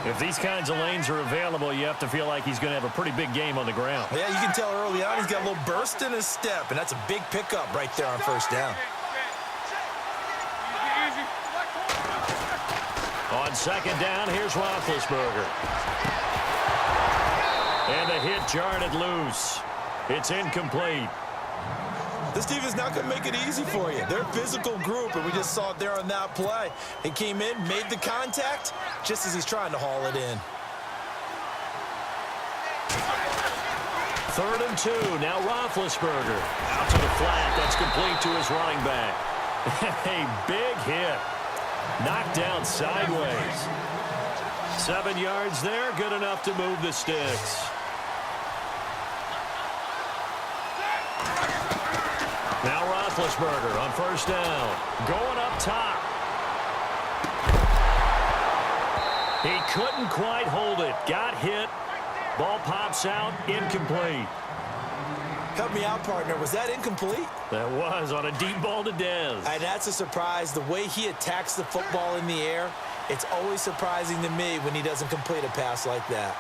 If these kinds of lanes are available, you have to feel like he's going to have a pretty big game on the ground. Yeah, you can tell early on he's got a little burst in his step, and that's a big pickup right there on first down. On second down, here's Roethlisberger. And the hit jarred it loose. It's incomplete. This team is not going to make it easy for you. They're a physical group, and we just saw it there on that play. He came in, made the contact, just as he's trying to haul it in. 3rd and 2. Now Roethlisberger. Out to the flat. That's complete to his running back. A big hit. Knocked down sideways. 7 yards there. Good enough to move the sticks. Now Roethlisberger on first down. Going up top. He couldn't quite hold it. Got hit. Ball pops out. Incomplete. Help me out, partner. Was that incomplete? That was on a deep ball to Dez. And that's a surprise. The way he attacks the football in the air, it's always surprising to me when he doesn't complete a pass like that.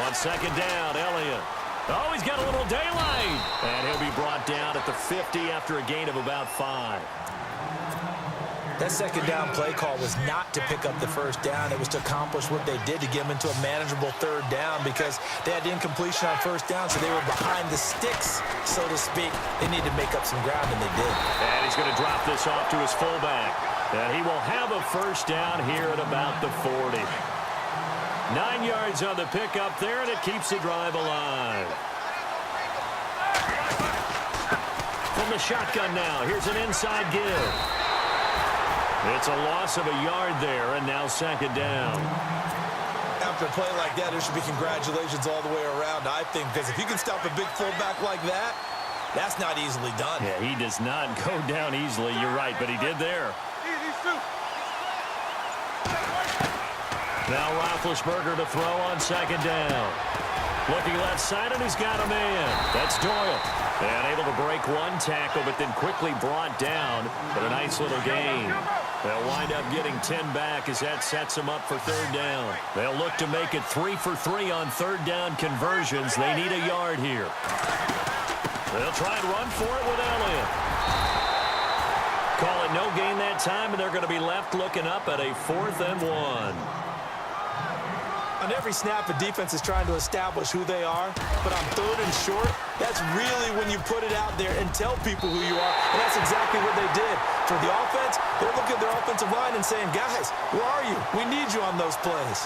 On second down, Elliott. Oh, he's got a little daylight. And he'll be brought down at the 50 after a gain of about 5. That second down play call was not to pick up the first down. It was to accomplish what they did to get him into a manageable 3rd down because they had incompletion on first down, so they were behind the sticks, so to speak. They needed to make up some ground, and they did. And he's going to drop this off to his fullback. And he will have a first down here at about the 40. 9 yards on the pickup there, and it keeps the drive alive. From the shotgun now, here's an inside give. It's a loss of a yard there, and now second down. After a play like that, there should be congratulations all the way around, I think, because if you can stop a big fullback like that, that's not easily done. Yeah, he does not go down easily. You're right, but he did there. Now Roethlisberger to throw on second down. Looking left side, and he's got a man. That's Doyle. And able to break one tackle, but then quickly brought down for a nice little gain. They'll wind up getting 10 back as that sets them up for 3rd down. They'll look to make it 3 for 3 on 3rd down conversions. They need a yard here. They'll try and run for it with Elliott. Call it no gain that time, and they're going to be left looking up at a 4th and 1. On every snap, a defense is trying to establish who they are, but on 3rd and short, that's really when you put it out there and tell people who you are, and that's exactly what they did. For the offense, they're looking at their offensive line and saying, guys, where are you? We need you on those plays.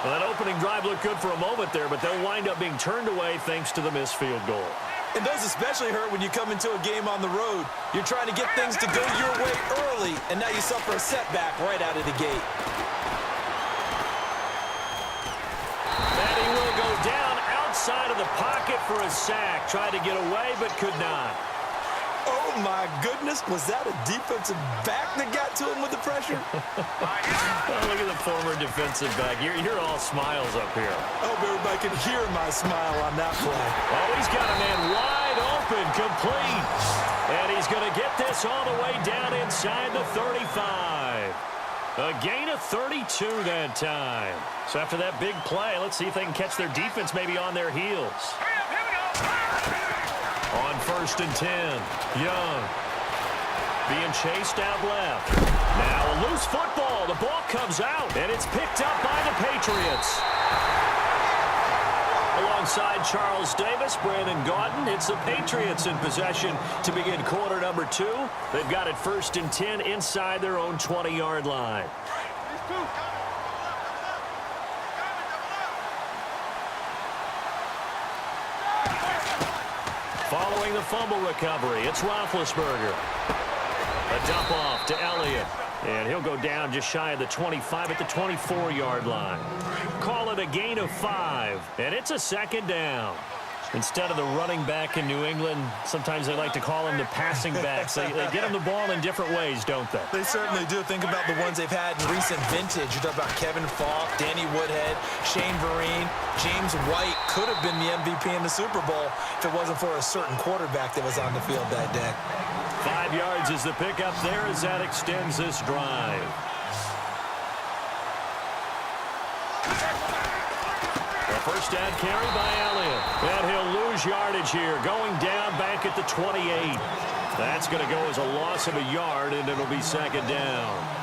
Well, that opening drive looked good for a moment there, but they'll wind up being turned away thanks to the missed field goal. And those especially hurt when you come into a game on the road. You're trying to get things to go your way early, and now you suffer a setback right out of the gate. Down outside of the pocket for a sack. Tried to get away, but could not. Oh, my goodness. Was that a defensive back that got to him with the pressure? Oh, look at the former defensive back. You're all smiles up here. I hope everybody can hear my smile on that play. Oh, he's got a man wide open, complete. And he's going to get this all the way down inside the 35. A gain of 32 that time. So after that big play, let's see if they can catch their defense maybe on their heels. On 1st and 10, Young being chased out left. Now a loose football. The ball comes out, and it's picked up by the Patriots. Alongside Charles Davis, Brandon Gaudin, it's the Patriots in possession to begin quarter number 2. They've got it 1st and 10 inside their own 20-yard line. Following the fumble recovery, it's Roethlisberger. A dump off to Elliott. And he'll go down just shy of the 25 at the 24-yard line. Call it a gain of 5, and it's a 2nd down. Instead of the running back in New England, sometimes they like to call them the passing backs. They get them the ball in different ways, don't they? They certainly do. Think about the ones they've had in recent vintage. You talk about Kevin Falk, Danny Woodhead, Shane Vereen, James White could have been the MVP in the Super Bowl if it wasn't for a certain quarterback that was on the field that day. 5 yards is the pickup there as that extends this drive. A first down carry by Elliott. And he'll lose yardage here, going down back at the 28. That's going to go as a loss of a yard, and it'll be second down.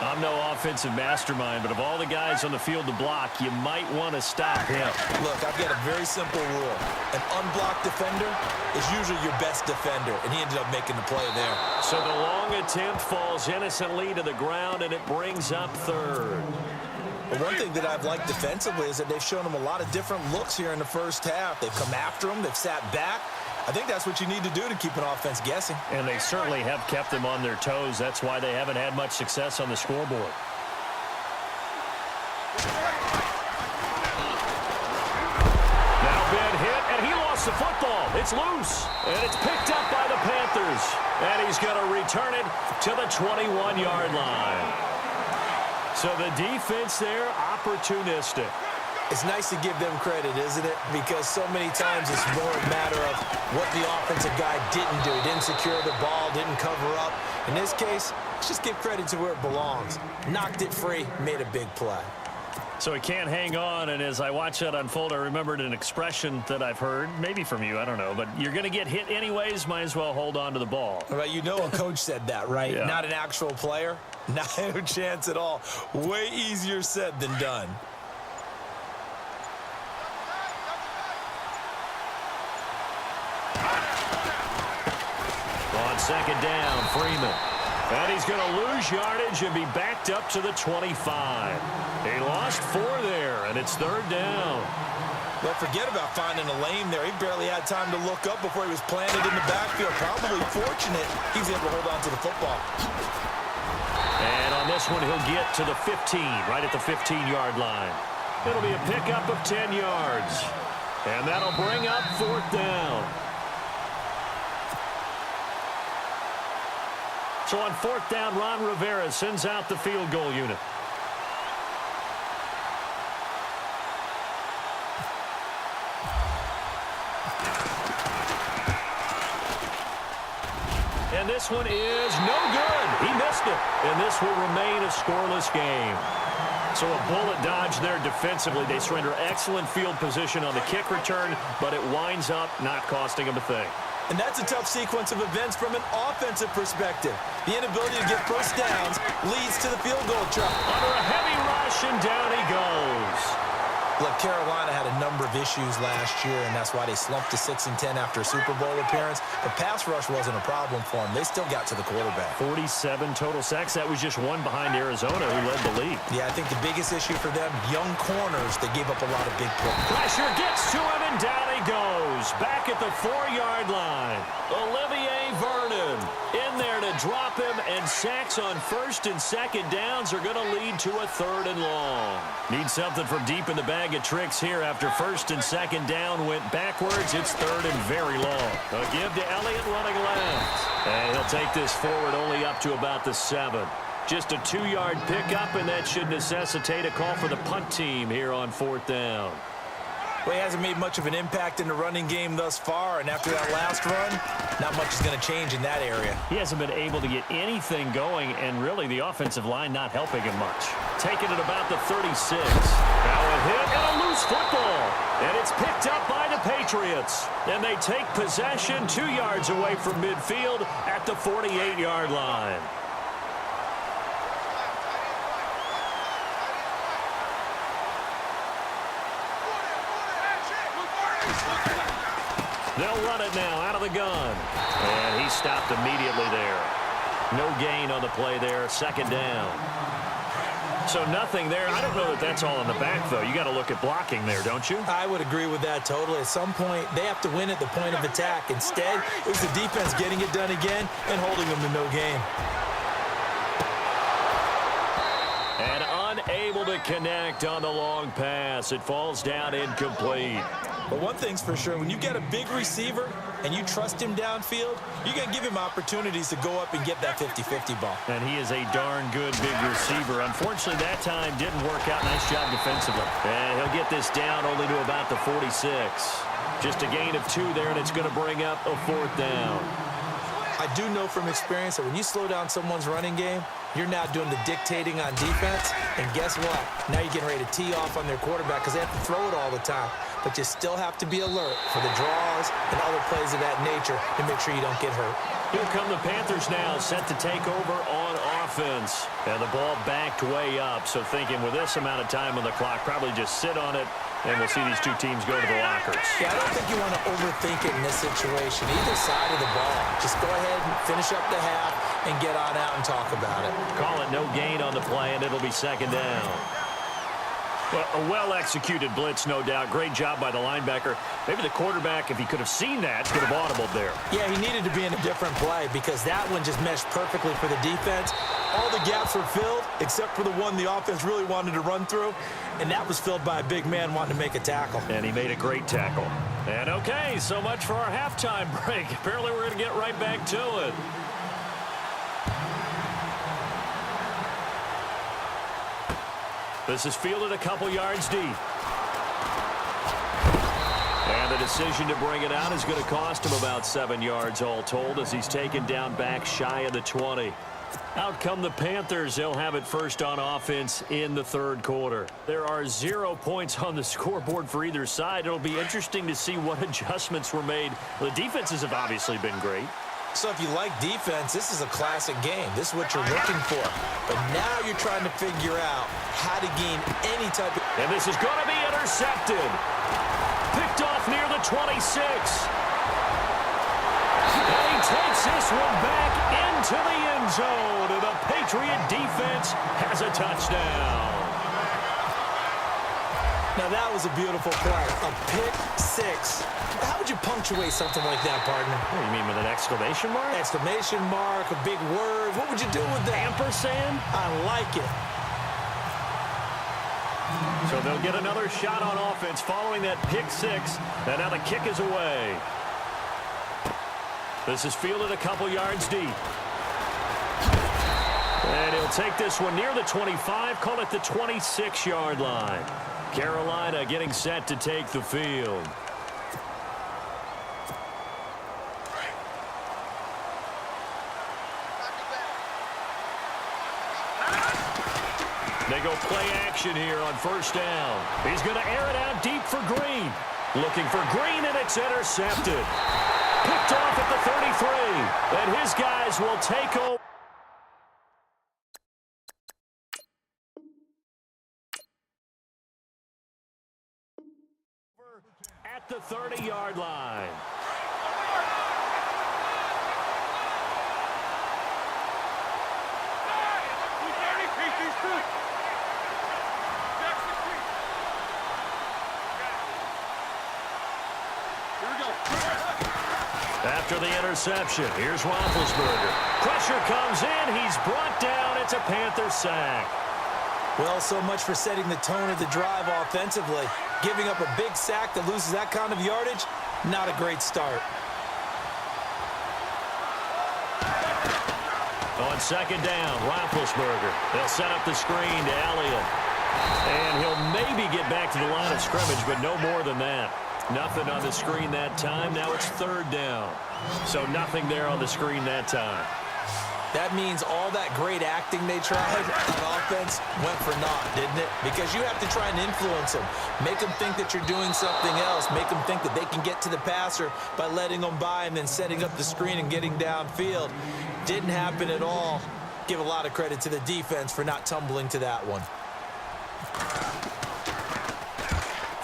I'm no offensive mastermind, but of all the guys on the field to block, you might want to stop him. Look, I've got a very simple rule. An unblocked defender is usually your best defender, and he ended up making the play there. So the long attempt falls innocently to the ground, and it brings up third. But one thing that I've liked defensively is that they've shown him a lot of different looks here in the first half. They've come after him. They've sat back. I think that's what you need to do to keep an offense guessing. And they certainly have kept them on their toes. That's why they haven't had much success on the scoreboard. Now Ben hit, and he lost the football. It's loose, and it's picked up by the Panthers. And he's going to return it to the 21-yard line. So the defense there, opportunistic. It's nice to give them credit, isn't it? Because so many times it's more a matter of what the offensive guy didn't do. He didn't secure the ball, didn't cover up. In this case, let's just give credit to where it belongs. Knocked it free, made a big play. So he can't hang on, and as I watch that unfold, I remembered an expression that I've heard, maybe from you, I don't know, but you're going to get hit anyways, might as well hold on to the ball. Well, you know a coach said that, right? Yeah. Not an actual player. Not a chance at all. Way easier said than done. On second down, Freeman. And he's going to lose yardage and be backed up to the 25. He lost 4 there, and it's third down. Well, forget about finding a lane there. He barely had time to look up before he was planted in the backfield. Probably fortunate he was able to hold on to the football. And on this one, he'll get to the 15, right at the 15-yard line. It'll be a pickup of 10 yards. And that'll bring up fourth down. So on fourth down, Ron Rivera sends out the field goal unit. And this one is no good. He missed it. And this will remain a scoreless game. So a bullet dodge there defensively. They surrender excellent field position on the kick return, but it winds up not costing them a thing. And that's a tough sequence of events from an offensive perspective. The inability to get first downs leads to the field goal trap. Under a heavy rush, and down he goes. Look, Carolina had a number of issues last year, and that's why they slumped to 6-10 after a Super Bowl appearance. But pass rush wasn't a problem for them. They still got to the quarterback. 47 total sacks. That was just one behind Arizona, who led the league. Yeah, I think the biggest issue for them, young corners, they gave up a lot of big plays. Pressure gets to him, and down he goes. Back at the 4-yard line. Olivier Vernon in there to drop him, and sacks on first and second downs are going to lead to a third and long. Need something from deep in the bag of tricks here after first and second down went backwards. It's third and very long. A give to Elliott running left. And he'll take this forward only up to about the 7. Just a 2-yard pickup, and that should necessitate a call for the punt team here on fourth down. Well, he hasn't made much of an impact in the running game thus far, and after that last run, not much is going to change in that area. He hasn't been able to get anything going, and really the offensive line not helping him much. Taking it about the 36. Now a hit and a loose football. And it's picked up by the Patriots. And they take possession 2 yards away from midfield at the 48-yard line. They'll run it now out of the gun. And he stopped immediately there. No gain on the play there. Second down. So nothing there. I don't know that that's all in the back, though. You got to look at blocking there, don't you? I would agree with that totally. At some point, they have to win at the point of attack. Instead, it was the defense getting it done again and holding them to no gain. And unable to connect on the long pass. It falls down incomplete. But one thing's for sure, when you get a big receiver and you trust him downfield, you're going to give him opportunities to go up and get that 50-50 ball. And he is a darn good big receiver. Unfortunately, that time didn't work out. Nice job defensively. And he'll get this down only to about the 46. Just a gain of 2 there, and it's going to bring up a fourth down. I do know from experience that when you slow down someone's running game, You're now doing the dictating on defense, and guess what? Now you're getting ready to tee off on their quarterback because they have to throw it all the time. But you still have to be alert for the draws and other plays of that nature to make sure you don't get hurt. Here come the Panthers now, set to take over on offense. And the ball backed way up, so thinking with this amount of time on the clock, probably just sit on it, and we'll see these two teams go to the lockers. Yeah, I don't think you want to overthink it in this situation, either side of the ball. Just go ahead and finish up the half and get on out and talk about it. Call it no gain on the play, and it'll be second down. Well, a well-executed blitz, no doubt. Great job by the linebacker. Maybe the quarterback, if he could have seen that, could have audibled there. Yeah, he needed to be in a different play because that one just meshed perfectly for the defense. All the gaps were filled except for the one the offense really wanted to run through, and that was filled by a big man wanting to make a tackle. And he made a great tackle. And okay, so much for our halftime break. Apparently we're going to get right back to it. This is fielded a couple yards deep. And the decision to bring it out is going to cost him about 7 yards all told as he's taken down back shy of the 20. Out come the Panthers. They'll have it first on offense in the third quarter. There are 0 points on the scoreboard for either side. It'll be interesting to see what adjustments were made. The defenses have obviously been great. So if you like defense, this is a classic game. This is what you're looking for. But now you're trying to figure out how to gain any type of... And this is going to be intercepted. Picked off near the 26. And he takes this one back into the end zone. And the Patriot defense has a touchdown. Now that was a beautiful play. A pick six. How would you punctuate something like that, partner? What, you mean with an exclamation mark? Exclamation mark, a big word. What would you do with that? Ampersand? I like it. So they'll get another shot on offense following that pick six. And now the kick is away. This is fielded a couple yards deep. And he'll take this one near the 25, call it the 26-yard line. Carolina getting set to take the field. They go play action here on first down. He's going to air it out deep for Green. Looking for Green, and it's intercepted. Picked off at the 33. And his guys will take over. At the 30-yard line. After the interception, here's Roethlisberger. Pressure comes in. He's brought down. It's a Panther sack. Well, so much for setting the tone of the drive offensively. Giving up a big sack that loses that kind of yardage, not a great start. On second down, Roethlisberger. They'll set up the screen to Elliott. And he'll maybe get back to the line of scrimmage, but no more than that. Nothing on the screen that time. Now it's third down. So nothing there on the screen that time. That means all that great acting they tried on offense went for naught, didn't it? Because you have to try and influence them. Make them think that you're doing something else. Make them think that they can get to the passer by letting them by and then setting up the screen and getting downfield. Didn't happen at all. Give a lot of credit to the defense for not tumbling to that one.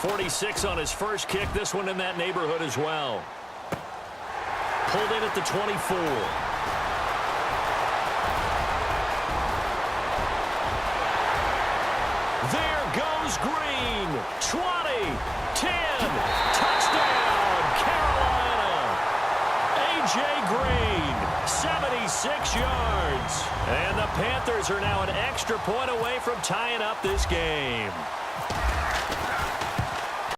46 on his first kick. This one in that neighborhood as well. Pulled in at the 24. There goes Green. 20, 10, touchdown, Carolina. A.J. Green, 76 yards. And the Panthers are now an extra point away from tying up this game.